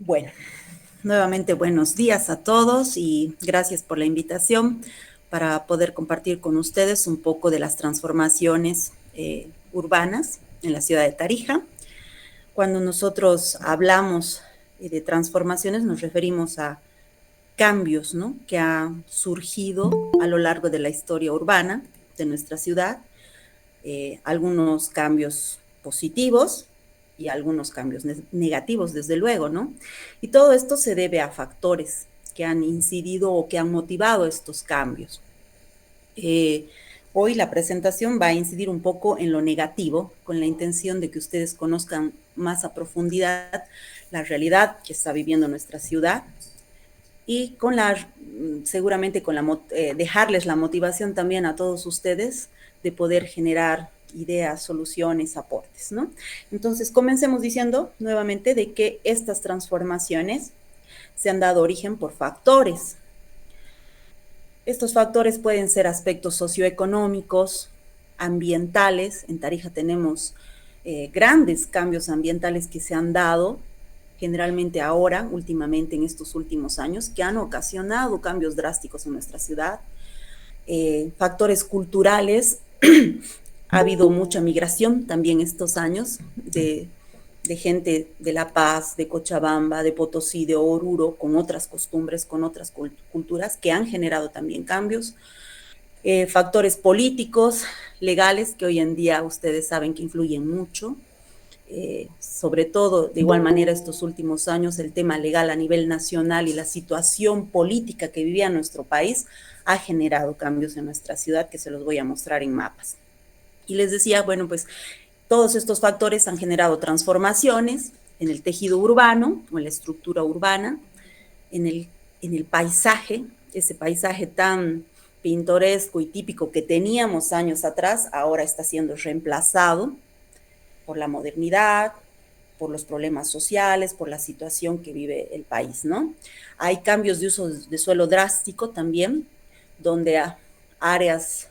Bueno, nuevamente buenos días a todos y gracias por la invitación para poder compartir con ustedes un poco de las transformaciones urbanas en la ciudad de Tarija. Cuando nosotros hablamos de transformaciones nos referimos a cambios, ¿no?, que han surgido a lo largo de la historia urbana de nuestra ciudad, algunos cambios positivos y algunos cambios negativos, desde luego, ¿no? Y todo esto se debe a factores que han incidido o que han motivado estos cambios. Hoy la presentación va a incidir un poco en lo negativo, con la intención de que ustedes conozcan más a profundidad la realidad que está viviendo nuestra ciudad y con seguramente con dejarles la motivación también a todos ustedes de poder generar ideas, soluciones, aportes, ¿no? Entonces, comencemos diciendo nuevamente de que estas transformaciones se han dado origen por factores. Estos factores pueden ser aspectos socioeconómicos, ambientales. En Tarija tenemos grandes cambios ambientales que se han dado generalmente ahora, últimamente en estos últimos años, que han ocasionado cambios drásticos en nuestra ciudad. Factores culturales, ha habido mucha migración también estos años de gente de La Paz, de Cochabamba, de Potosí, de Oruro, con otras costumbres, con otras culturas, que han generado también cambios. Factores políticos, legales, que hoy en día ustedes saben que influyen mucho. Sobre todo, de igual manera, estos últimos años, el tema legal a nivel nacional y la situación política que vivía nuestro país ha generado cambios en nuestra ciudad que se los voy a mostrar en mapas. Y les decía, bueno, pues todos estos factores han generado transformaciones en el tejido urbano o en la estructura urbana, en el paisaje, ese paisaje tan pintoresco y típico que teníamos años atrás, ahora está siendo reemplazado por la modernidad, por los problemas sociales, por la situación que vive el país, ¿no? Hay cambios de uso de suelo drástico también, donde áreas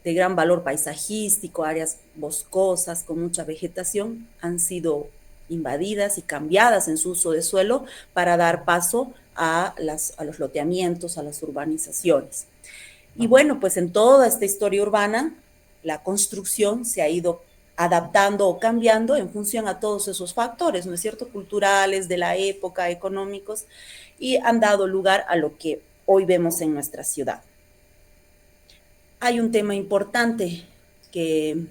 de gran valor paisajístico, áreas boscosas con mucha vegetación, han sido invadidas y cambiadas en su uso de suelo para dar paso a los loteamientos, a las urbanizaciones. Y bueno, pues en toda esta historia urbana, la construcción se ha ido adaptando o cambiando en función a todos esos factores, ¿no es cierto?, culturales, de la época, económicos, y han dado lugar a lo que hoy vemos en nuestra ciudad. Hay un tema importante que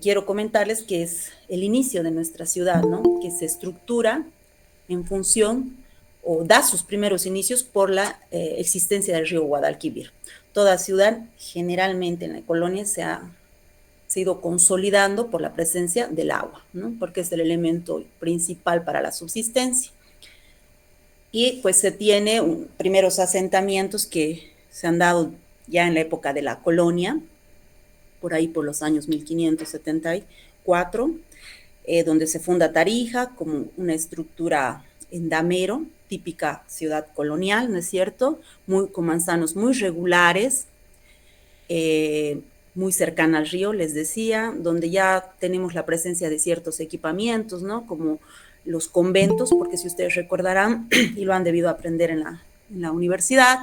quiero comentarles, que es el inicio de nuestra ciudad, ¿no?, que se estructura en función o da sus primeros inicios por la existencia del río Guadalquivir. Toda ciudad, generalmente en la colonia, se ha ido consolidando por la presencia del agua, ¿no?, porque es el elemento principal para la subsistencia. Y pues se tiene primeros asentamientos que se han dado ya en la época de la colonia, por ahí por los años 1574, donde se funda Tarija como una estructura en damero, típica ciudad colonial, ¿no es cierto?, con manzanos muy regulares, muy cercana al río, les decía, donde ya tenemos la presencia de ciertos equipamientos, ¿no?, como los conventos, porque si ustedes recordarán, y lo han debido aprender en la universidad,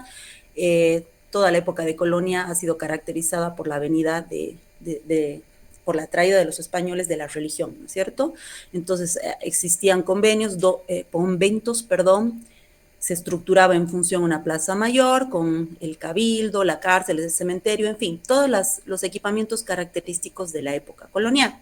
toda la época de colonia ha sido caracterizada por la venida por la traída de los españoles de la religión, ¿no es cierto? Entonces existían conventos, se estructuraba en función a una plaza mayor con el cabildo, la cárcel, el cementerio, en fin, todos los equipamientos característicos de la época colonial.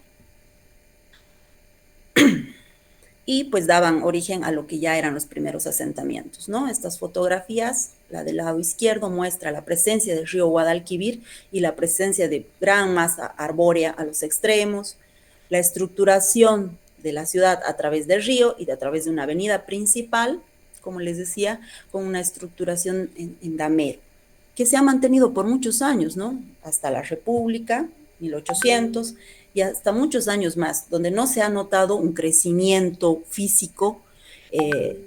Y pues daban origen a lo que ya eran los primeros asentamientos, ¿no? Estas fotografías, la del lado izquierdo muestra la presencia del río Guadalquivir y la presencia de gran masa arbórea a los extremos, la estructuración de la ciudad a través del río y a través de una avenida principal, como les decía, con una estructuración en damero, que se ha mantenido por muchos años, ¿no?, hasta la República, 1800, y hasta muchos años más, donde no se ha notado un crecimiento físico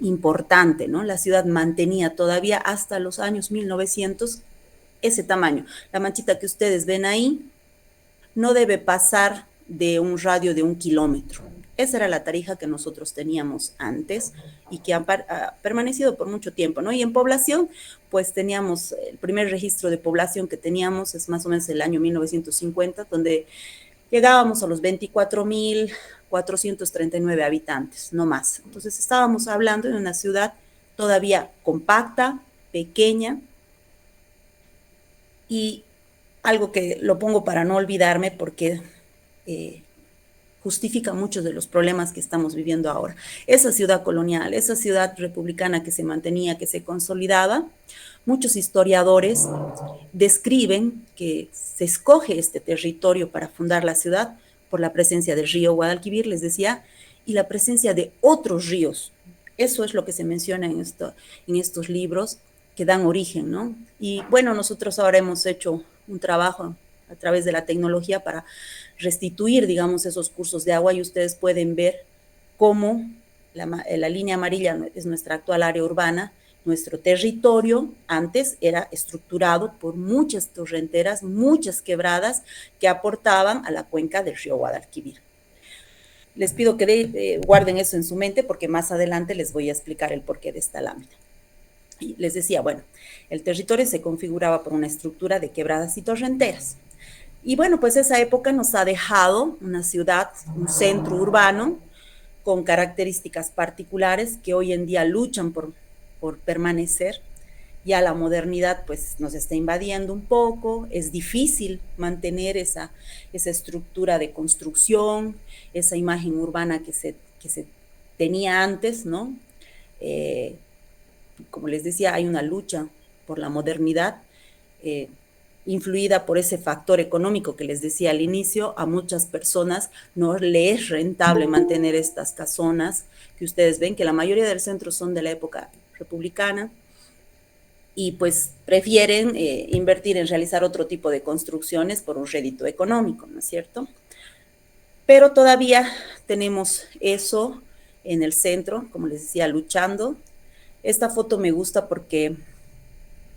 importante, ¿no? La ciudad mantenía todavía hasta los años 1900 ese tamaño. La manchita que ustedes ven ahí no debe pasar de un radio de 1 kilómetro. Esa era la Tarija que nosotros teníamos antes y que ha permanecido por mucho tiempo, ¿no? Y en población, pues teníamos el primer registro de población que teníamos, es más o menos el año 1950, donde llegábamos a los 24.439 habitantes, no más. Entonces estábamos hablando de una ciudad todavía compacta, pequeña, y algo que lo pongo para no olvidarme porque justifica muchos de los problemas que estamos viviendo ahora. Esa ciudad colonial, esa ciudad republicana que se mantenía, que se consolidaba, muchos historiadores describen que se escoge este territorio para fundar la ciudad por la presencia del río Guadalquivir, les decía, y la presencia de otros ríos. Eso es lo que se menciona en estos libros que dan origen, ¿no? Y bueno, nosotros ahora hemos hecho un trabajo a través de la tecnología para restituir, digamos, esos cursos de agua y ustedes pueden ver cómo la línea amarilla es nuestra actual área urbana. Nuestro territorio antes era estructurado por muchas torrenteras, muchas quebradas que aportaban a la cuenca del río Guadalquivir. Les pido que guarden eso en su mente porque más adelante les voy a explicar el porqué de esta lámina. Y les decía, bueno, el territorio se configuraba por una estructura de quebradas y torrenteras. Y bueno, pues esa época nos ha dejado una ciudad, un centro urbano con características particulares que hoy en día luchan por permanecer. Ya la modernidad pues nos está invadiendo un poco, es difícil mantener esa estructura de construcción, esa imagen urbana que se tenía antes, ¿no? Como les decía, hay una lucha por la modernidad, influida por ese factor económico que les decía al inicio. A muchas personas no le es rentable mantener estas casonas que ustedes ven, que la mayoría del centro son de la época republicana, y pues prefieren invertir en realizar otro tipo de construcciones por un rédito económico, ¿no es cierto? Pero todavía tenemos eso en el centro, como les decía, luchando. Esta foto me gusta porque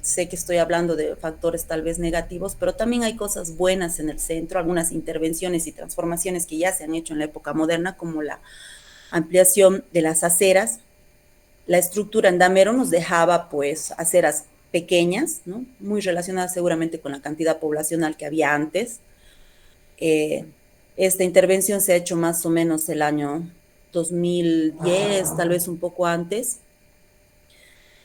sé que estoy hablando de factores tal vez negativos, pero también hay cosas buenas en el centro, algunas intervenciones y transformaciones que ya se han hecho en la época moderna, como la ampliación de las aceras. La estructura en Damero nos dejaba pues aceras pequeñas, ¿no? Muy relacionadas seguramente con la cantidad poblacional que había antes. Esta intervención se ha hecho más o menos el año 2010, tal vez un poco antes,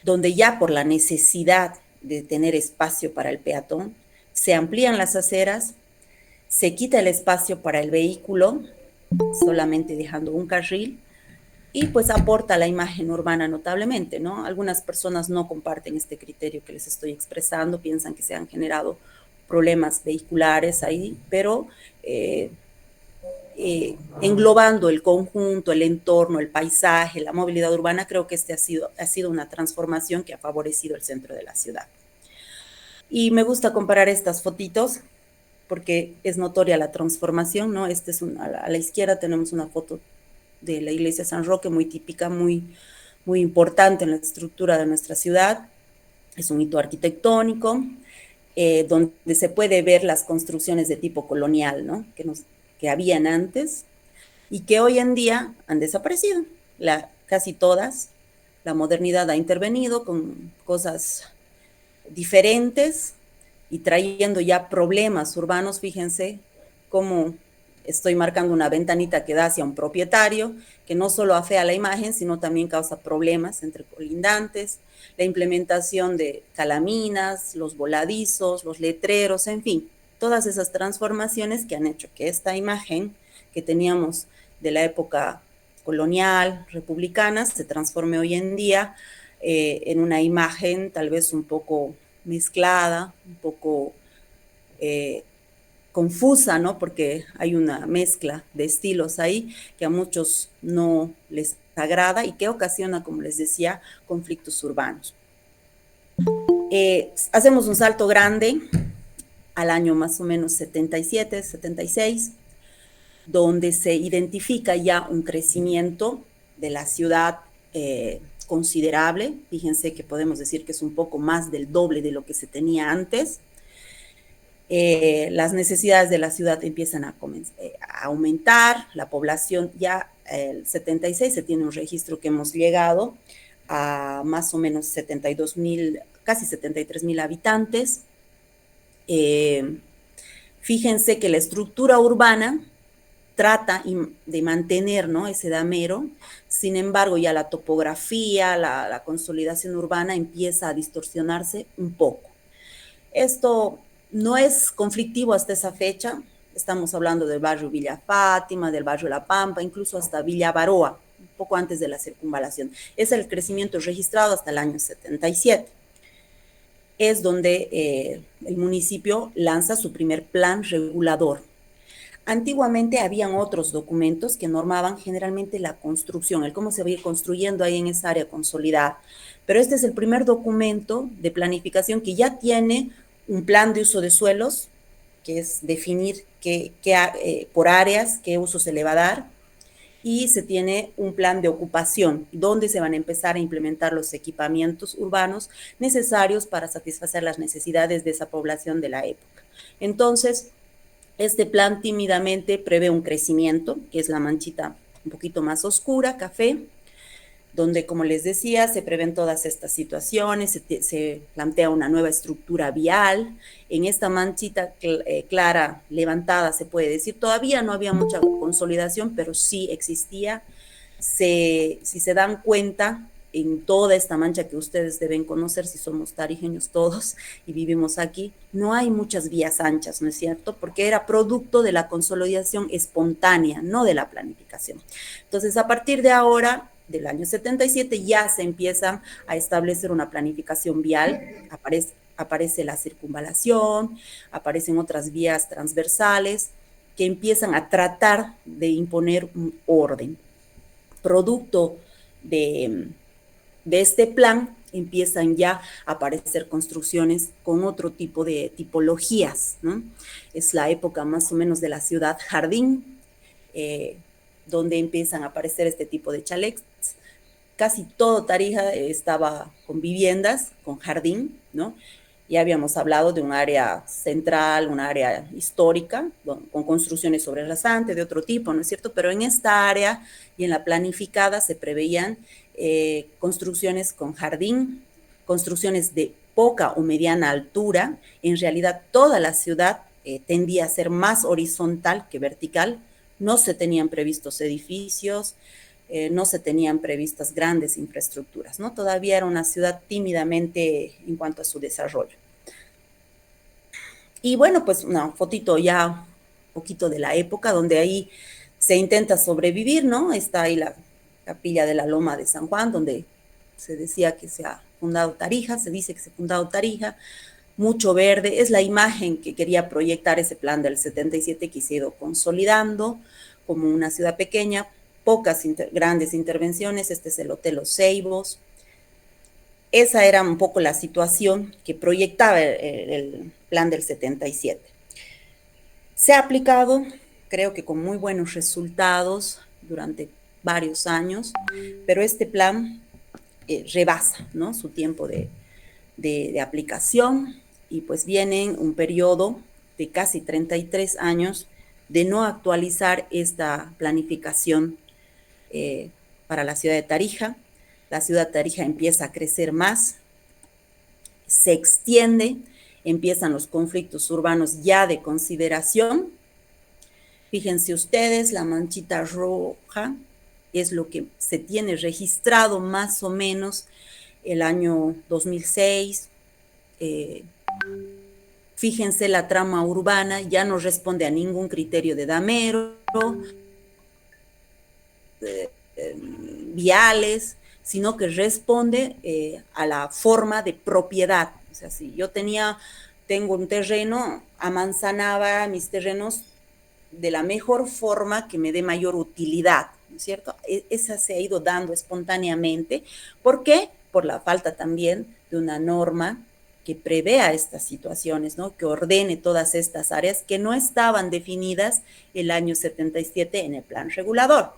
donde ya por la necesidad de tener espacio para el peatón, se amplían las aceras, se quita el espacio para el vehículo, solamente dejando un carril, y pues aporta la imagen urbana notablemente, ¿no? Algunas personas no comparten este criterio que les estoy expresando, piensan que se han generado problemas vehiculares ahí, pero englobando el conjunto, el entorno, el paisaje, la movilidad urbana, creo que ha sido una transformación que ha favorecido el centro de la ciudad. Y me gusta comparar estas fotitos porque es notoria la transformación, ¿no? A la izquierda tenemos una foto de la iglesia San Roque, muy típica, muy importante en la estructura de nuestra ciudad. Es un hito arquitectónico, donde se puede ver las construcciones de tipo colonial, ¿no? Que habían antes y que hoy en día han desaparecido. Casi todas. La modernidad ha intervenido con cosas diferentes y trayendo ya problemas urbanos. Fíjense cómo estoy marcando una ventanita que da hacia un propietario, que no solo afea la imagen, sino también causa problemas entre colindantes, la implementación de calaminas, los voladizos, los letreros, en fin, todas esas transformaciones que han hecho que esta imagen que teníamos de la época colonial, republicana, se transforme hoy en día en una imagen tal vez un poco mezclada, un poco confusa, ¿no? Porque hay una mezcla de estilos ahí que a muchos no les agrada y que ocasiona, como les decía, conflictos urbanos. Hacemos un salto grande al año más o menos 77, 76, donde se identifica ya un crecimiento de la ciudad considerable. Fíjense que podemos decir que es un poco más del doble de lo que se tenía antes. Las necesidades de la ciudad empiezan a aumentar, la población ya el 76 se tiene un registro que hemos llegado a más o menos 72.000, casi 73.000 habitantes. Fíjense que la estructura urbana trata de mantener, ¿no?, ese damero. Sin embargo, ya la topografía, la consolidación urbana empieza a distorsionarse un poco. Esto no es conflictivo hasta esa fecha. Estamos hablando del barrio Villa Fátima, del barrio La Pampa, incluso hasta Villa Baroa, un poco antes de la circunvalación. Es el crecimiento registrado hasta el año 77. Es donde el municipio lanza su primer plan regulador. Antiguamente habían otros documentos que normaban generalmente la construcción, el cómo se va a ir construyendo ahí en esa área consolidada. Pero este es el primer documento de planificación que ya tiene un plan de uso de suelos, que es definir por áreas qué uso se le va a dar, y se tiene un plan de ocupación, donde se van a empezar a implementar los equipamientos urbanos necesarios para satisfacer las necesidades de esa población de la época. Entonces, este plan tímidamente prevé un crecimiento, que es la manchita un poquito más oscura, café, donde, como les decía, se prevén todas estas situaciones, se plantea una nueva estructura vial. En esta manchita clara levantada, se puede decir, todavía no había mucha consolidación, pero sí existía. Si se dan cuenta, en toda esta mancha que ustedes deben conocer, si somos tarijeños todos y vivimos aquí, no hay muchas vías anchas, ¿no es cierto? Porque era producto de la consolidación espontánea, no de la planificación. Entonces, a partir de ahora, del año 77, ya se empieza a establecer una planificación vial, aparece la circunvalación, aparecen otras vías transversales que empiezan a tratar de imponer un orden. Producto de este plan, empiezan ya a aparecer construcciones con otro tipo de tipologías, ¿no? Es la época más o menos de la ciudad jardín, donde empiezan a aparecer este tipo de chalets. Casi todo Tarija estaba con viviendas, con jardín, ¿no? Ya habíamos hablado de un área central, un área histórica, con construcciones sobre rasante de otro tipo, ¿no es cierto? Pero en esta área y en la planificada se preveían construcciones con jardín, construcciones de poca o mediana altura. En realidad, toda la ciudad tendía a ser más horizontal que vertical. No se tenían previstos edificios, no se tenían previstas grandes infraestructuras, ¿no? Todavía era una ciudad tímidamente en cuanto a su desarrollo. Y bueno, pues una fotito ya un poquito de la época, donde ahí se intenta sobrevivir, ¿no? Está ahí la capilla de la Loma de San Juan, donde se decía que se ha fundado Tarija, se dice que se ha fundado Tarija, mucho verde, es la imagen que quería proyectar ese plan del 77 que se ha ido consolidando como una ciudad pequeña, pocas grandes intervenciones. Este es el Hotel Los Ceibos. Esa era un poco la situación que proyectaba el plan del 77. Se ha aplicado, creo que con muy buenos resultados durante varios años, pero este plan rebasa, ¿no?, su tiempo de aplicación, y pues viene un periodo de casi 33 años de no actualizar esta planificación para la ciudad de Tarija. La ciudad de Tarija empieza a crecer más, se extiende, empiezan los conflictos urbanos ya de consideración. Fíjense ustedes, la manchita roja es lo que se tiene registrado más o menos el año 2006. Fíjense, la trama urbana ya no responde a ningún criterio de damero, viales, sino que responde a la forma de propiedad. O sea, si yo tengo un terreno, amanzanaba mis terrenos de la mejor forma que me dé mayor utilidad, ¿no es cierto? Esa se ha ido dando espontáneamente. ¿Por qué? Por la falta también de una norma que prevea estas situaciones, ¿no?, que ordene todas estas áreas que no estaban definidas el año 77 en el plan regulador.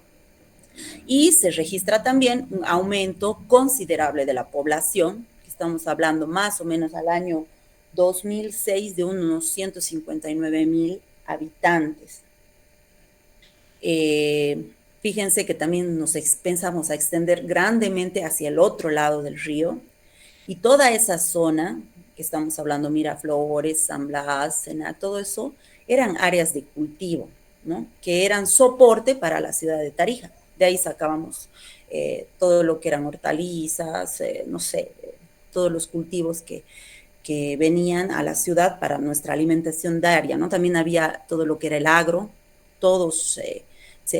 Y se registra también un aumento considerable de la población, estamos hablando más o menos al año 2006 de unos 159,000 habitantes. Fíjense que también pensamos a extender grandemente hacia el otro lado del río, y toda esa zona que estamos hablando, Miraflores, San Blas, Sena, todo eso, eran áreas de cultivo, ¿no? Que eran soporte para la ciudad de Tarija. De ahí sacábamos todo lo que eran hortalizas, no sé, todos los cultivos que venían a la ciudad para nuestra alimentación diaria, ¿no? También había todo lo que era el agro,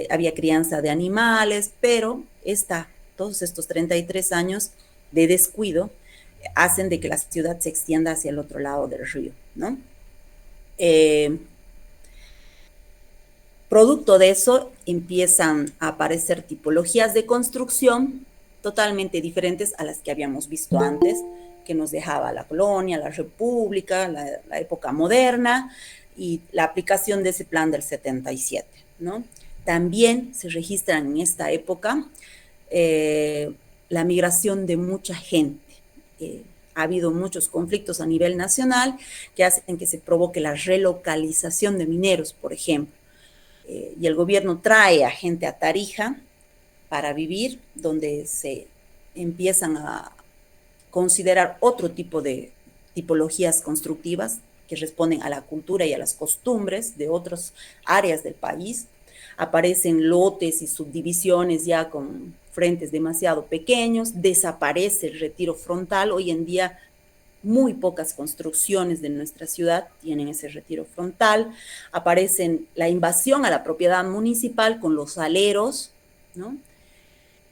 había crianza de animales, pero todos estos 33 años de descuido hacen de que la ciudad se extienda hacia el otro lado del río, ¿no? Producto de eso empiezan a aparecer tipologías de construcción totalmente diferentes a las que habíamos visto antes, que nos dejaba la colonia, la república, la época moderna y la aplicación de ese plan del 77, ¿no? También se registran en esta época la migración de mucha gente. Ha habido muchos conflictos a nivel nacional que hacen que se provoque la relocalización de mineros, por ejemplo. Y el gobierno trae a gente a Tarija para vivir, donde se empiezan a considerar otro tipo de tipologías constructivas que responden a la cultura y a las costumbres de otras áreas del país. Aparecen lotes y subdivisiones ya con frentes demasiado pequeños, desaparece el retiro frontal. Hoy en día muy pocas construcciones de nuestra ciudad tienen ese retiro frontal. Aparecen la invasión a la propiedad municipal con los aleros, ¿no?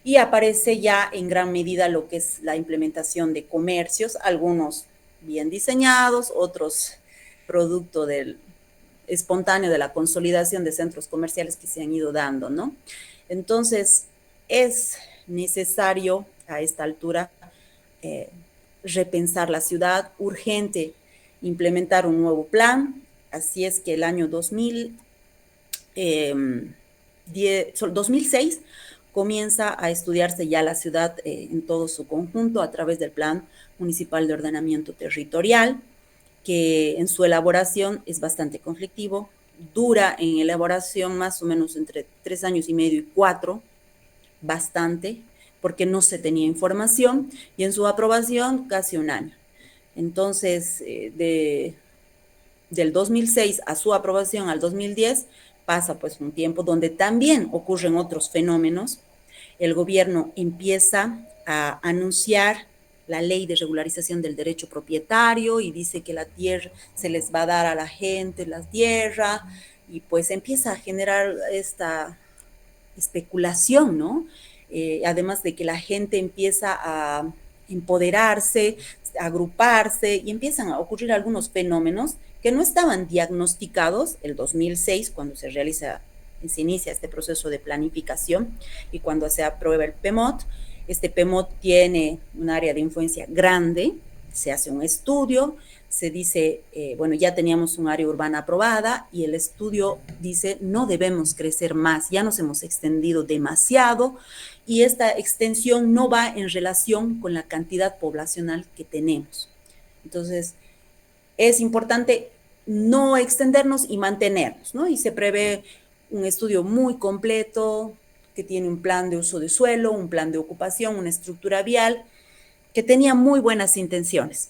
Y aparece ya en gran medida lo que es la implementación de comercios, algunos bien diseñados, otros producto del espontáneo de la consolidación de centros comerciales que se han ido dando, ¿no? Entonces, es necesario a esta altura repensar la ciudad, urgente implementar un nuevo plan. Así es que el año 2006 comienza a estudiarse ya la ciudad en todo su conjunto a través del Plan Municipal de Ordenamiento Territorial, que en su elaboración es bastante conflictivo, dura en elaboración más o menos entre 3 años y medio y 4, bastante, porque no se tenía información, y en su aprobación casi un año. Entonces, del 2006 a su aprobación al 2010, pasa pues un tiempo donde también ocurren otros fenómenos. El gobierno empieza a anunciar la ley de regularización del derecho propietario y dice que la tierra se les va a dar a la gente, la tierra, y pues empieza a generar esta especulación, ¿no? Además de que la gente empieza a empoderarse, a agruparse, y empiezan a ocurrir algunos fenómenos que no estaban diagnosticados el 2006 cuando se inicia este proceso de planificación y cuando se aprueba el PEMOT. Este PEMOT tiene un área de influencia grande, se hace un estudio, se dice, bueno, ya teníamos un área urbana aprobada y el estudio dice no debemos crecer más, ya nos hemos extendido demasiado y esta extensión no va en relación con la cantidad poblacional que tenemos. Entonces, es importante no extendernos y mantenernos, ¿no? Y se prevé un estudio muy completo que tiene un plan de uso de suelo, un plan de ocupación, una estructura vial, que tenía muy buenas intenciones,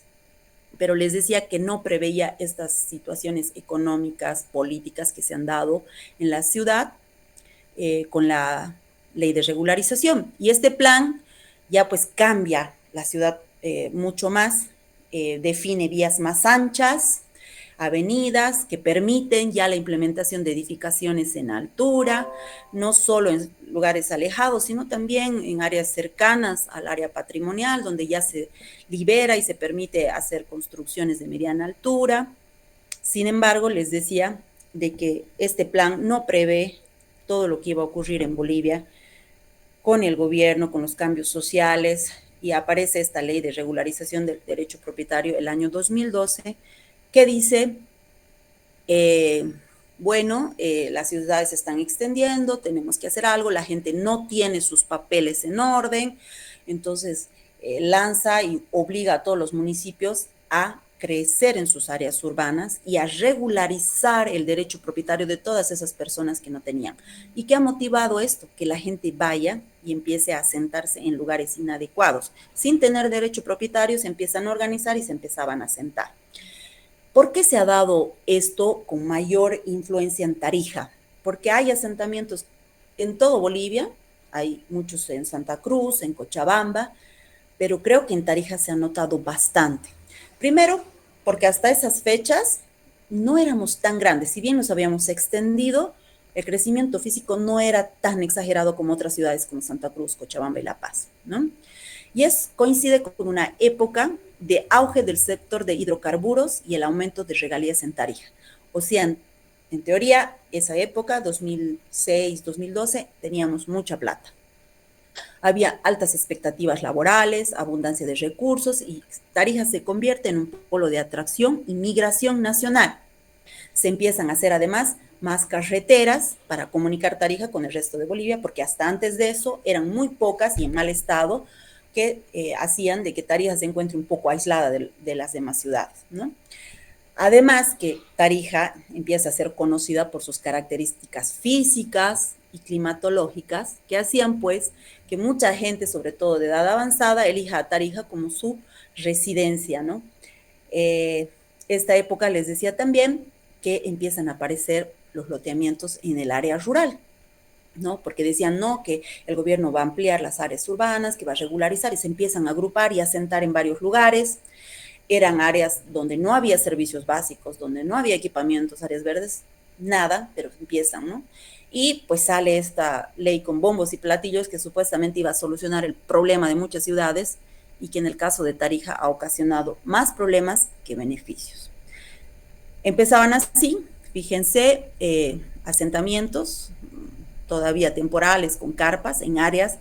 pero les decía que no preveía estas situaciones económicas, políticas que se han dado en la ciudad con la ley de regularización. Y este plan ya pues cambia la ciudad mucho más, define vías más anchas, avenidas que permiten ya la implementación de edificaciones en altura, no solo en lugares alejados, sino también en áreas cercanas al área patrimonial, donde ya se libera y se permite hacer construcciones de mediana altura. Sin embargo, les decía de que este plan no prevé todo lo que iba a ocurrir en Bolivia con el gobierno, con los cambios sociales, y aparece esta ley de regularización del derecho propietario el año 2012, que dice, bueno, las ciudades se están extendiendo, tenemos que hacer algo, la gente no tiene sus papeles en orden, entonces lanza y obliga a todos los municipios a crecer en sus áreas urbanas y a regularizar el derecho propietario de todas esas personas que no tenían. ¿Y qué ha motivado esto? Que la gente vaya y empiece a asentarse en lugares inadecuados. Sin tener derecho propietario, se empiezan a organizar y se empezaban a asentar. ¿Por qué se ha dado esto con mayor influencia en Tarija? Porque hay asentamientos en todo Bolivia, hay muchos en Santa Cruz, en Cochabamba, pero creo que en Tarija se ha notado bastante. Primero, porque hasta esas fechas no éramos tan grandes, si bien nos habíamos extendido, el crecimiento físico no era tan exagerado como otras ciudades como Santa Cruz, Cochabamba y La Paz, ¿no? Y coincide con una época de auge del sector de hidrocarburos y el aumento de regalías en Tarija. O sea, en teoría, esa época, 2006, 2012, teníamos mucha plata. Había altas expectativas laborales, abundancia de recursos y Tarija se convierte en un polo de atracción y migración nacional. Se empiezan a hacer además más carreteras para comunicar Tarija con el resto de Bolivia, porque hasta antes de eso eran muy pocas y en mal estado que hacían de que Tarija se encuentre un poco aislada de las demás ciudades, ¿no? Además que Tarija empieza a ser conocida por sus características físicas y climatológicas que hacían pues que mucha gente, sobre todo de edad avanzada, elija a Tarija como su residencia, ¿no? Esta época les decía también que empiezan a aparecer los loteamientos en el área rural, ¿no? Porque decían, no, que el gobierno va a ampliar las áreas urbanas, que va a regularizar y se empiezan a agrupar y a asentar en varios lugares. Eran áreas donde no había servicios básicos, donde no había equipamientos, áreas verdes, nada, pero empiezan, ¿no? Y pues sale esta ley con bombos y platillos que supuestamente iba a solucionar el problema de muchas ciudades y que en el caso de Tarija ha ocasionado más problemas que beneficios. Empezaban así, fíjense, asentamientos todavía temporales con carpas en áreas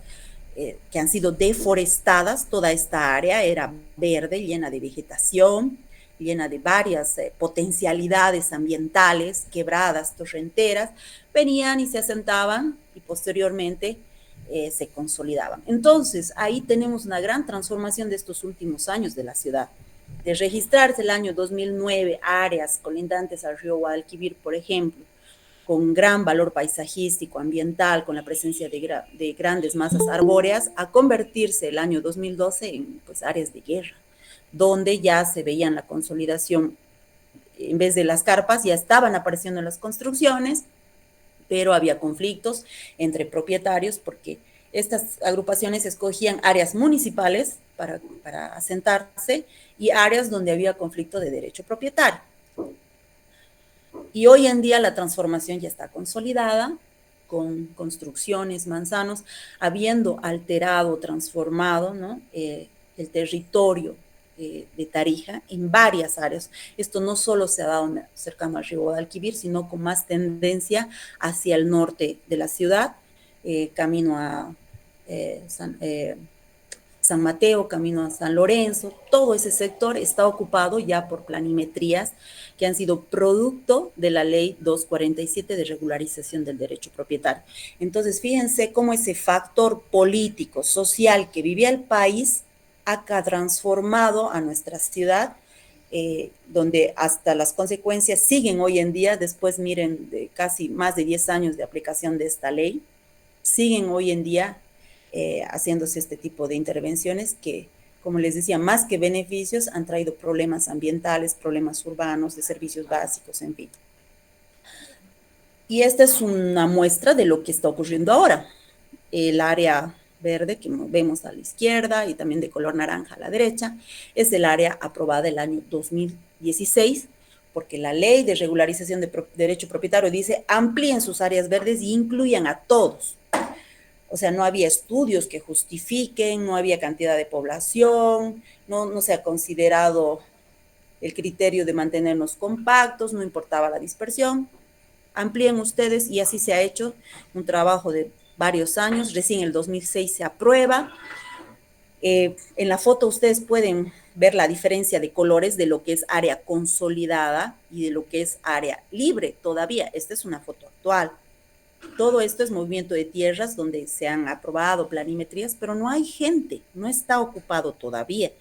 que han sido deforestadas. Toda esta área era verde, llena de vegetación, llena de varias potencialidades ambientales, quebradas, torrenteras, venían y se asentaban y posteriormente se consolidaban. Entonces, ahí tenemos una gran transformación de estos últimos años de la ciudad. De registrarse el año 2009 áreas colindantes al río Guadalquivir, por ejemplo, con gran valor paisajístico, ambiental, con la presencia de grandes masas arbóreas, a convertirse el año 2012 en pues, áreas de guerra, donde ya se veían la consolidación, en vez de las carpas, ya estaban apareciendo las construcciones, pero había conflictos entre propietarios porque estas agrupaciones escogían áreas municipales para asentarse y áreas donde había conflicto de derecho propietario. Y hoy en día la transformación ya está consolidada con construcciones, manzanos, habiendo alterado, transformado, ¿no? El territorio de Tarija en varias áreas. Esto no solo se ha dado cercano al río Guadalquivir, sino con más tendencia hacia el norte de la ciudad, camino a San Mateo, camino a San Lorenzo. Todo ese sector está ocupado ya por planimetrías que han sido producto de la ley 247 de regularización del derecho propietario. Entonces, fíjense cómo ese factor político, social que vivía el país ha transformado a nuestra ciudad, donde hasta las consecuencias siguen hoy en día, después miren, de casi más de 10 años de aplicación de esta ley, siguen hoy en día haciéndose este tipo de intervenciones que, como les decía, más que beneficios, han traído problemas ambientales, problemas urbanos, de servicios básicos, en fin. Y esta es una muestra de lo que está ocurriendo ahora. El área verde que vemos a la izquierda y también de color naranja a la derecha es el área aprobada el año 2016, porque la ley de regularización de derecho propietario dice amplíen sus áreas verdes y incluyan a todos. O sea, no había estudios que justifiquen, no había cantidad de población, no se ha considerado el criterio de mantenernos compactos, no importaba la dispersión. Amplíen ustedes y así se ha hecho un trabajo de varios años. Recién el 2006 se aprueba. En la foto ustedes pueden ver la diferencia de colores de lo que es área consolidada y de lo que es área libre todavía. Esta es una foto actual. Todo esto es movimiento de tierras donde se han aprobado planimetrías, pero no hay gente, no está ocupado todavía.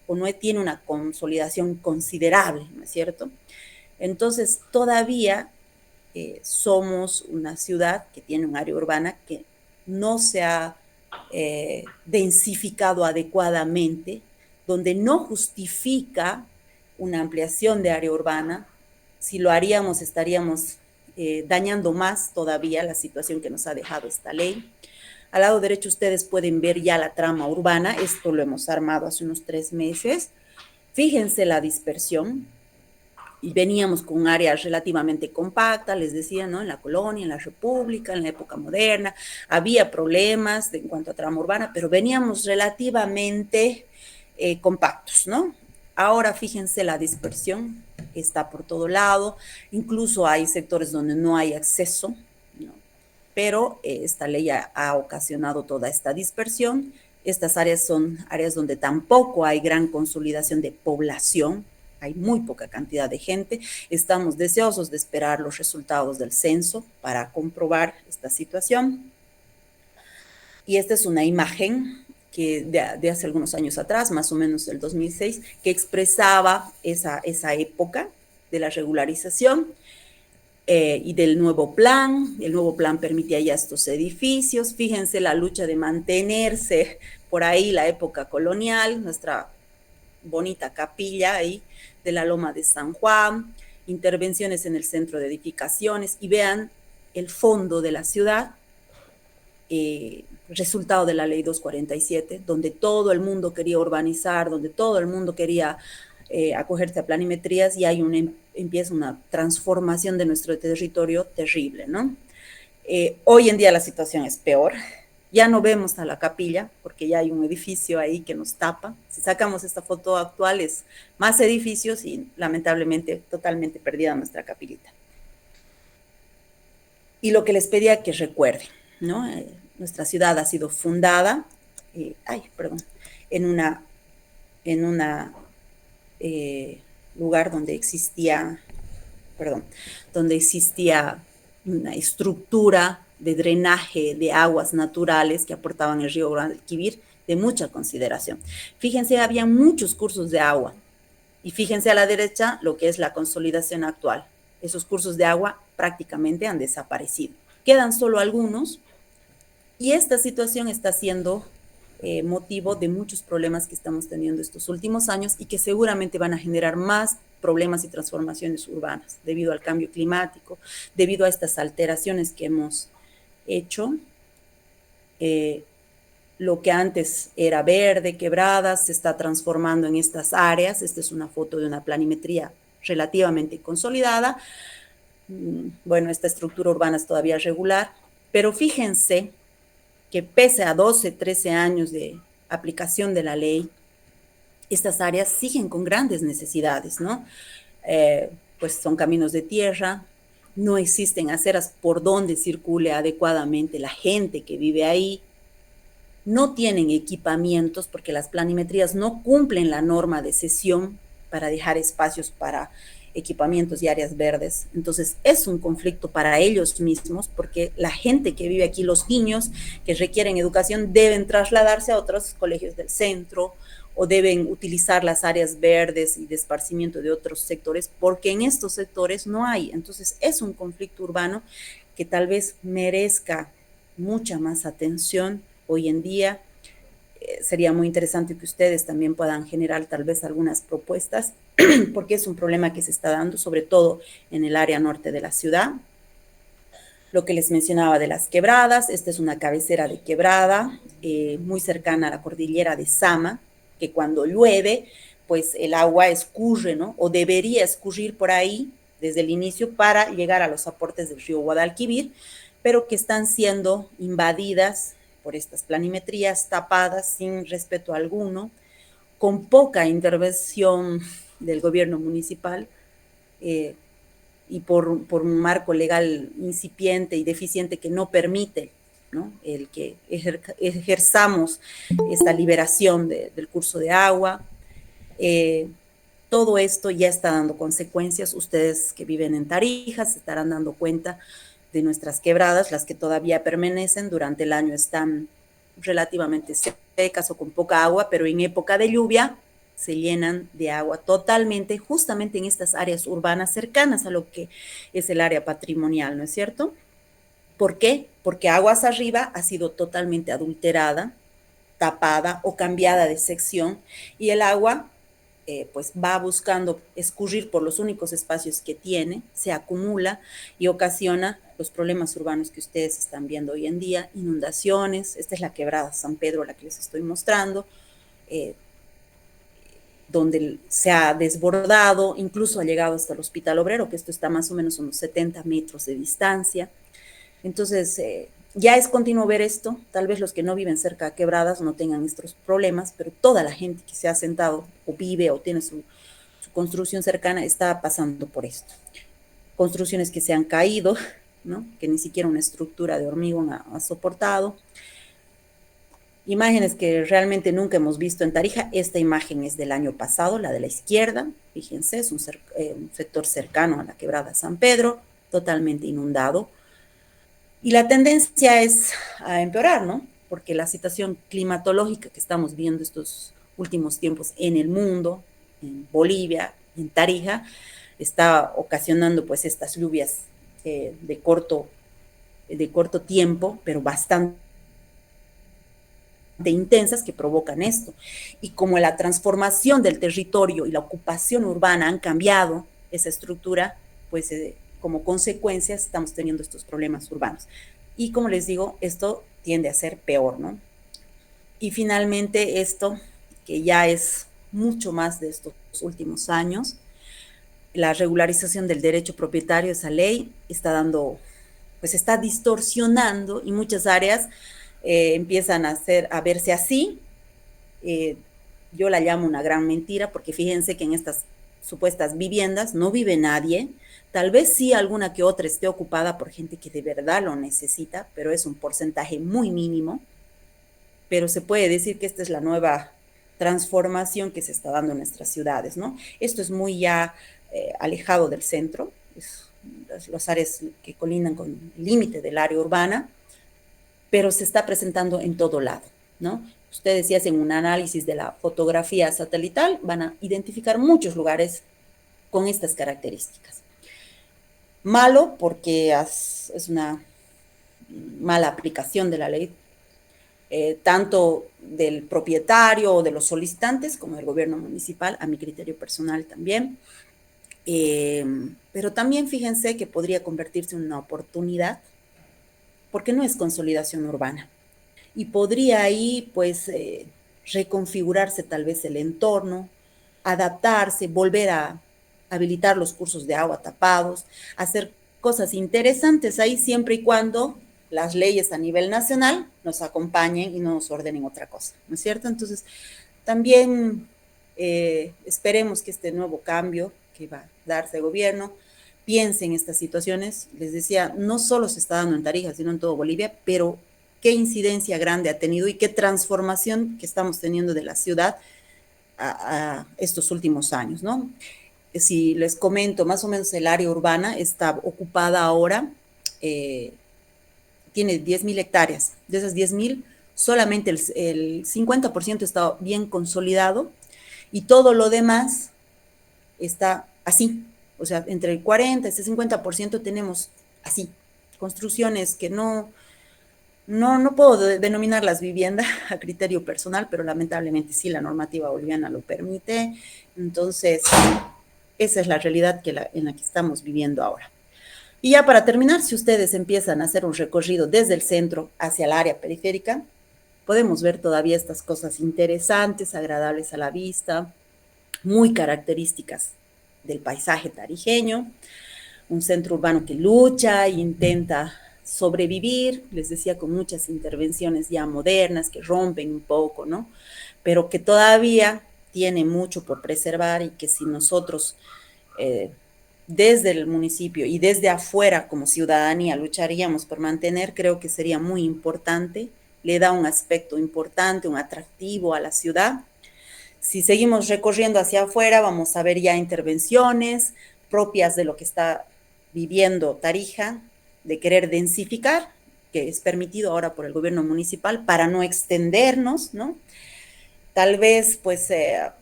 o no tiene una consolidación considerable, ¿no es cierto? Entonces, todavía somos una ciudad que tiene un área urbana que no se ha densificado adecuadamente, donde no justifica una ampliación de área urbana. Si lo haríamos, estaríamos dañando más todavía la situación que nos ha dejado esta ley. Al lado derecho ustedes pueden ver ya la trama urbana, esto lo hemos armado hace unos 3 meses. Fíjense la dispersión, y veníamos con un área relativamente compacta, les decía, ¿no? En la colonia, en la república, en la época moderna, había problemas en cuanto a trama urbana, pero veníamos relativamente compactos, ¿no? Ahora fíjense la dispersión, está por todo lado, incluso hay sectores donde no hay acceso, ¿no? Pero esta ley ha ocasionado toda esta dispersión. Estas áreas son áreas donde tampoco hay gran consolidación de población, hay muy poca cantidad de gente. Estamos deseosos de esperar los resultados del censo para comprobar esta situación. Y esta es una imagen que de hace algunos años atrás, más o menos del 2006, que expresaba esa época de la regularización. Y del nuevo plan. El nuevo plan permitía ya estos edificios. Fíjense la lucha de mantenerse por ahí la época colonial, nuestra bonita capilla ahí de la Loma de San Juan, intervenciones en el centro de edificaciones, y vean el fondo de la ciudad, resultado de la ley 247, donde todo el mundo quería urbanizar, donde todo el mundo quería acogerse a planimetrías, y hay empieza una transformación de nuestro territorio terrible, ¿no? Hoy en día la situación es peor. Ya no vemos a la capilla porque ya hay un edificio ahí que nos tapa. Si sacamos esta foto actual es más edificios y lamentablemente totalmente perdida nuestra capillita. Y lo que les pedía que recuerden, ¿no? Nuestra ciudad ha sido fundada, en una lugar donde existía una estructura de drenaje de aguas naturales que aportaban el río Guadalquivir de mucha consideración. Fíjense, había muchos cursos de agua, y fíjense a la derecha lo que es la consolidación actual. Esos cursos de agua prácticamente han desaparecido. Quedan solo algunos, y esta situación está siendo motivo de muchos problemas que estamos teniendo estos últimos años y que seguramente van a generar más problemas y transformaciones urbanas debido al cambio climático, debido a estas alteraciones que hemos hecho. Lo que antes era verde, quebradas, se está transformando en estas áreas. Esta es una foto de una planimetría relativamente consolidada. Bueno, esta estructura urbana es todavía regular, pero fíjense que pese a 12, 13 años de aplicación de la ley, estas áreas siguen con grandes necesidades, ¿no? Pues son caminos de tierra, no existen aceras por donde circule adecuadamente la gente que vive ahí, no tienen equipamientos porque las planimetrías no cumplen la norma de cesión para dejar espacios para equipamientos y áreas verdes. Entonces es un conflicto para ellos mismos porque la gente que vive aquí, los niños que requieren educación, deben trasladarse a otros colegios del centro o deben utilizar las áreas verdes y de esparcimiento de otros sectores porque en estos sectores no hay. Entonces es un conflicto urbano que tal vez merezca mucha más atención hoy en día. Sería muy interesante que ustedes también puedan generar tal vez algunas propuestas, porque es un problema que se está dando, sobre todo en el área norte de la ciudad. Lo que les mencionaba de las quebradas, esta es una cabecera de quebrada, muy cercana a la cordillera de Sama, que cuando llueve, pues el agua escurre, ¿no? O debería escurrir por ahí desde el inicio para llegar a los aportes del río Guadalquivir, pero que están siendo invadidas por estas planimetrías, tapadas sin respeto alguno, con poca intervención del gobierno municipal, y por un marco legal incipiente y deficiente que no permite, ¿no?, el que ejerzamos esta liberación del curso de agua. Todo esto ya está dando consecuencias. Ustedes que viven en Tarija se estarán dando cuenta de nuestras quebradas, las que todavía permanecen. Durante el año están relativamente secas o con poca agua, pero en época de lluvia se llenan de agua totalmente, justamente en estas áreas urbanas cercanas a lo que es el área patrimonial, ¿no es cierto? ¿Por qué? Porque aguas arriba ha sido totalmente adulterada, tapada o cambiada de sección y el agua pues va buscando escurrir por los únicos espacios que tiene, se acumula y ocasiona los problemas urbanos que ustedes están viendo hoy en día, inundaciones, esta es la quebrada San Pedro, la que les estoy mostrando, eh, donde se ha desbordado, incluso ha llegado hasta el Hospital Obrero, que esto está más o menos a unos 70 metros de distancia. Entonces, ya es continuo ver esto, tal vez los que no viven cerca de quebradas no tengan estos problemas, pero toda la gente que se ha sentado o vive o tiene su construcción cercana está pasando por esto. Construcciones que se han caído, ¿no? Que ni siquiera una estructura de hormigón ha soportado. Imágenes que realmente nunca hemos visto en Tarija. Esta imagen es del año pasado, la de la izquierda. Fíjense, es un sector cercano a la quebrada San Pedro, totalmente inundado. Y la tendencia es a empeorar, ¿no? Porque la situación climatológica que estamos viendo estos últimos tiempos en el mundo, en Bolivia, en Tarija, está ocasionando pues estas lluvias de corto tiempo, pero bastante intensas que provocan esto. Y como la transformación del territorio y la ocupación urbana han cambiado esa estructura, pues como consecuencia estamos teniendo estos problemas urbanos. Y como les digo, esto tiende a ser peor, ¿no? Y finalmente esto, que ya es mucho más de estos últimos años, la regularización del derecho propietario, esa ley, está dando, pues está distorsionando y muchas áreas empiezan a verse así. Yo la llamo una gran mentira porque fíjense que en estas supuestas viviendas no vive nadie, tal vez sí alguna que otra esté ocupada por gente que de verdad lo necesita, pero es un porcentaje muy mínimo, pero se puede decir que esta es la nueva transformación que se está dando en nuestras ciudades, ¿no? Esto es muy ya alejado del centro, las áreas que colindan con el límite del área urbana, pero se está presentando en todo lado, ¿no? Ustedes si hacen un análisis de la fotografía satelital, van a identificar muchos lugares con estas características. Malo porque es una mala aplicación de la ley, tanto del propietario o de los solicitantes como del gobierno municipal, a mi criterio personal también. Pero también fíjense que podría convertirse en una oportunidad porque no es consolidación urbana. Y podría ahí, pues, reconfigurarse tal vez el entorno, adaptarse, volver a habilitar los cursos de agua tapados, hacer cosas interesantes ahí siempre y cuando las leyes a nivel nacional nos acompañen y no nos ordenen otra cosa, ¿no es cierto? Entonces, también esperemos que este nuevo cambio que va a darse de gobierno piense en estas situaciones. Les decía, no solo se está dando en Tarija, sino en todo Bolivia, pero qué incidencia grande ha tenido y qué transformación que estamos teniendo de la ciudad a estos últimos años, ¿no? Si les comento, más o menos el área urbana está ocupada ahora, tiene 10.000 hectáreas. De esas 10.000, solamente el 50% está bien consolidado y todo lo demás está así. O sea, entre el 40 y ese 50% tenemos así, construcciones que no puedo denominarlas vivienda a criterio personal, pero lamentablemente sí, la normativa boliviana lo permite. Entonces, esa es la realidad en la que estamos viviendo ahora. Y ya para terminar, si ustedes empiezan a hacer un recorrido desde el centro hacia el área periférica, podemos ver todavía estas cosas interesantes, agradables a la vista, muy características del paisaje tarijeño, un centro urbano que lucha e intenta sobrevivir, les decía, con muchas intervenciones ya modernas que rompen un poco, ¿no? Pero que todavía tiene mucho por preservar y que si nosotros desde el municipio y desde afuera como ciudadanía lucharíamos por mantener, creo que sería muy importante, le da un aspecto importante, un atractivo a la ciudad. Si seguimos recorriendo hacia afuera, vamos a ver ya intervenciones propias de lo que está viviendo Tarija, de querer densificar, que es permitido ahora por el gobierno municipal para no extendernos, ¿no? Tal vez pues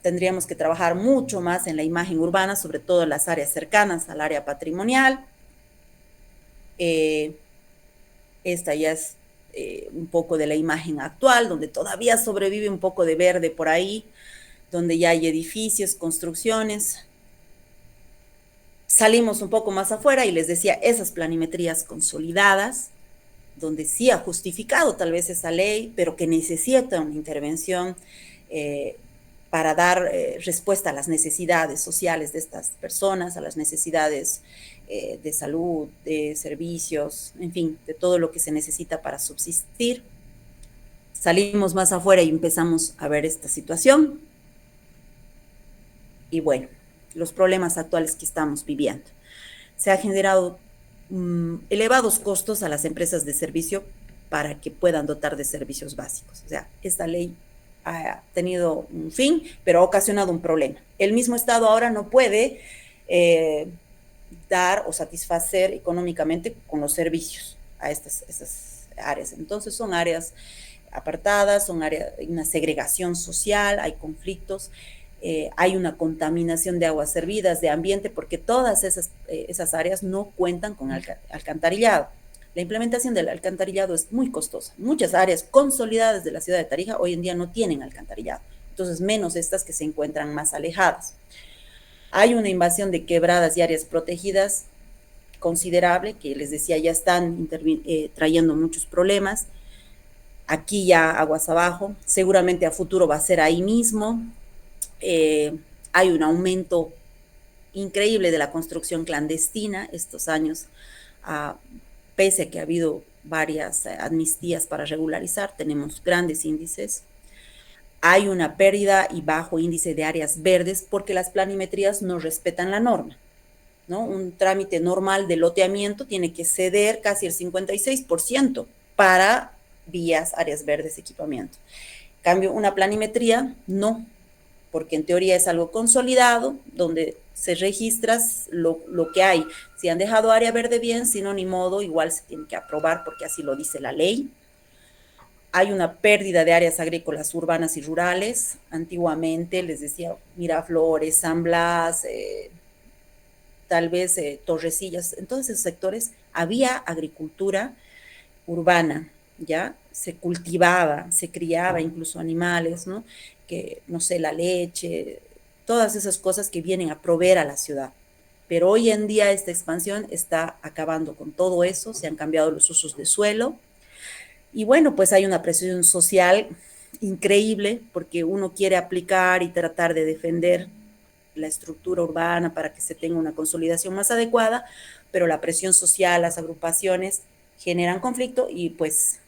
tendríamos que trabajar mucho más en la imagen urbana, sobre todo en las áreas cercanas al área patrimonial. Eh, Esta ya es un poco de la imagen actual, donde todavía sobrevive un poco de verde por ahí, donde ya hay edificios, construcciones. Salimos un poco más afuera y les decía, esas planimetrías consolidadas, donde sí ha justificado tal vez esa ley, pero que necesita una intervención eh, para dar respuesta a las necesidades sociales de estas personas, a las necesidades de salud, de servicios, en fin, de todo lo que se necesita para subsistir. Salimos más afuera y empezamos a ver esta situación y bueno, los problemas actuales que estamos viviendo. Se ha generado elevados costos a las empresas de servicio para que puedan dotar de servicios básicos. O sea, esta ley ha tenido un fin, pero ha ocasionado un problema. El mismo Estado ahora no puede dar o satisfacer económicamente con los servicios a estas áreas. Entonces son áreas apartadas, son áreas, una segregación social, hay conflictos, hay una contaminación de aguas servidas, de ambiente, porque todas esas áreas no cuentan con alcantarillado. La implementación del alcantarillado es muy costosa. Muchas áreas consolidadas de la ciudad de Tarija hoy en día no tienen alcantarillado, entonces menos estas que se encuentran más alejadas. Hay una invasión de quebradas y áreas protegidas considerable, que les decía ya están trayendo muchos problemas. Aquí ya aguas abajo, seguramente a futuro va a ser ahí mismo. Hay un aumento increíble de la construcción clandestina estos años, pese a que ha habido varias amnistías para regularizar, tenemos grandes índices. Hay una pérdida y bajo índice de áreas verdes porque las planimetrías no respetan la norma, ¿no? Un trámite normal de loteamiento tiene que ceder casi el 56% para vías, áreas verdes, equipamiento. En cambio, una planimetría no, porque en teoría es algo consolidado, donde se registra lo que hay. Si han dejado área verde bien, si no, ni modo, igual se tiene que aprobar porque así lo dice la ley. Hay una pérdida de áreas agrícolas urbanas y rurales. Antiguamente, les decía, Miraflores, San Blas, tal vez Torrecillas, en todos esos sectores había agricultura urbana, ¿ya? Se cultivaba, se criaba incluso animales, ¿no? Que, no sé, la leche, todas esas cosas que vienen a proveer a la ciudad. Pero hoy en día esta expansión está acabando con todo eso, se han cambiado los usos de suelo y bueno, pues hay una presión social increíble porque uno quiere aplicar y tratar de defender la estructura urbana para que se tenga una consolidación más adecuada, pero la presión social, las agrupaciones generan conflicto y pues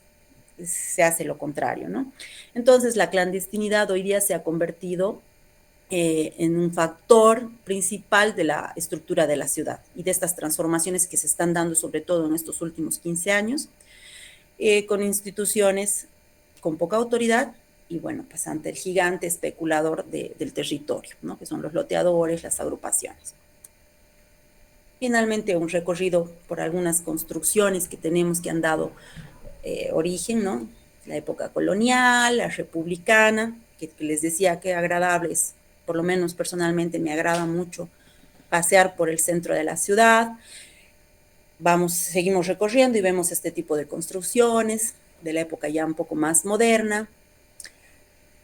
se hace lo contrario, ¿no? Entonces la clandestinidad hoy día se ha convertido en un factor principal de la estructura de la ciudad y de estas transformaciones que se están dando sobre todo en estos últimos 15 años, con instituciones con poca autoridad y bueno, pues ante el gigante especulador del territorio, ¿no? Que son los loteadores, las agrupaciones. Finalmente, un recorrido por algunas construcciones que tenemos que han dado origen, ¿no? La época colonial, la republicana, que les decía que agradables, por lo menos personalmente me agrada mucho pasear por el centro de la ciudad. Seguimos recorriendo y vemos este tipo de construcciones de la época ya un poco más moderna,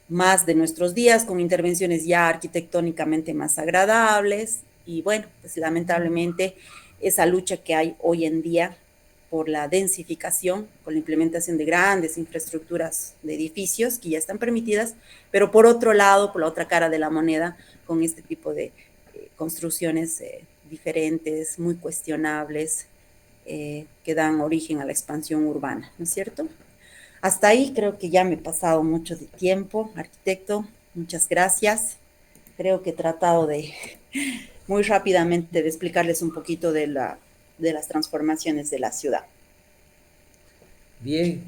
más de nuestros días, con intervenciones ya arquitectónicamente más agradables. Y bueno, pues lamentablemente esa lucha que hay hoy en día por la densificación, con la implementación de grandes infraestructuras de edificios que ya están permitidas, pero por otro lado, por la otra cara de la moneda, con este tipo de construcciones diferentes, muy cuestionables, que dan origen a la expansión urbana, ¿no es cierto? Hasta ahí creo que ya me he pasado mucho de tiempo, arquitecto. Muchas gracias. Creo que he tratado de muy rápidamente de explicarles un poquito de las transformaciones de la ciudad. Bien,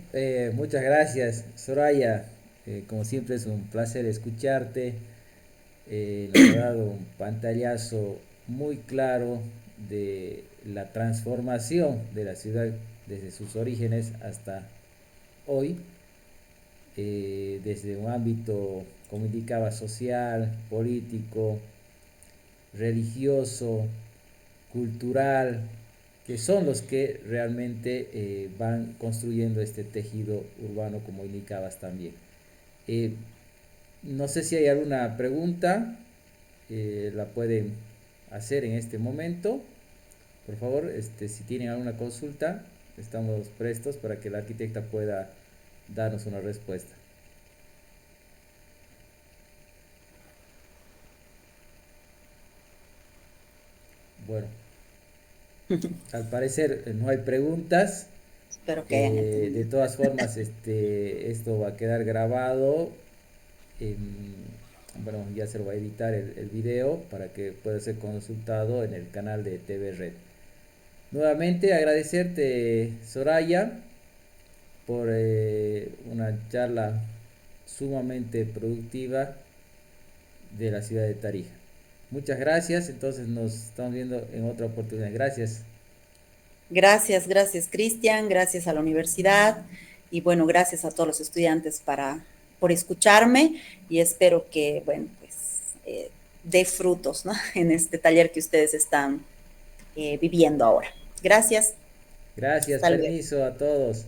muchas gracias, Soraya. Como siempre es un placer escucharte. Nos ha dado un pantallazo muy claro de la transformación de la ciudad desde sus orígenes hasta hoy. desde un ámbito, como indicaba, social, político, religioso, cultural, que son los que realmente van construyendo este tejido urbano, como indicabas también. Eh, no sé si hay alguna pregunta, la pueden hacer en este momento. Por favor, si tienen alguna consulta, estamos prestos para que la arquitecta pueda darnos una respuesta. Bueno, al parecer no hay preguntas. Espero que hayan De entendido. todas formas, esto va a quedar grabado. Bueno, ya se lo va a editar el video para que pueda ser consultado en el canal de TV Red. Nuevamente agradecerte, Soraya, por una charla sumamente productiva de la ciudad de Tarija. Muchas gracias, entonces nos estamos viendo en otra oportunidad. Gracias. Gracias, gracias Cristian, gracias a la universidad y bueno, gracias a todos los estudiantes por escucharme y espero que, bueno, pues dé frutos, ¿no? En este taller que ustedes están viviendo ahora. Gracias, Gracias, hasta luego. permiso a todos.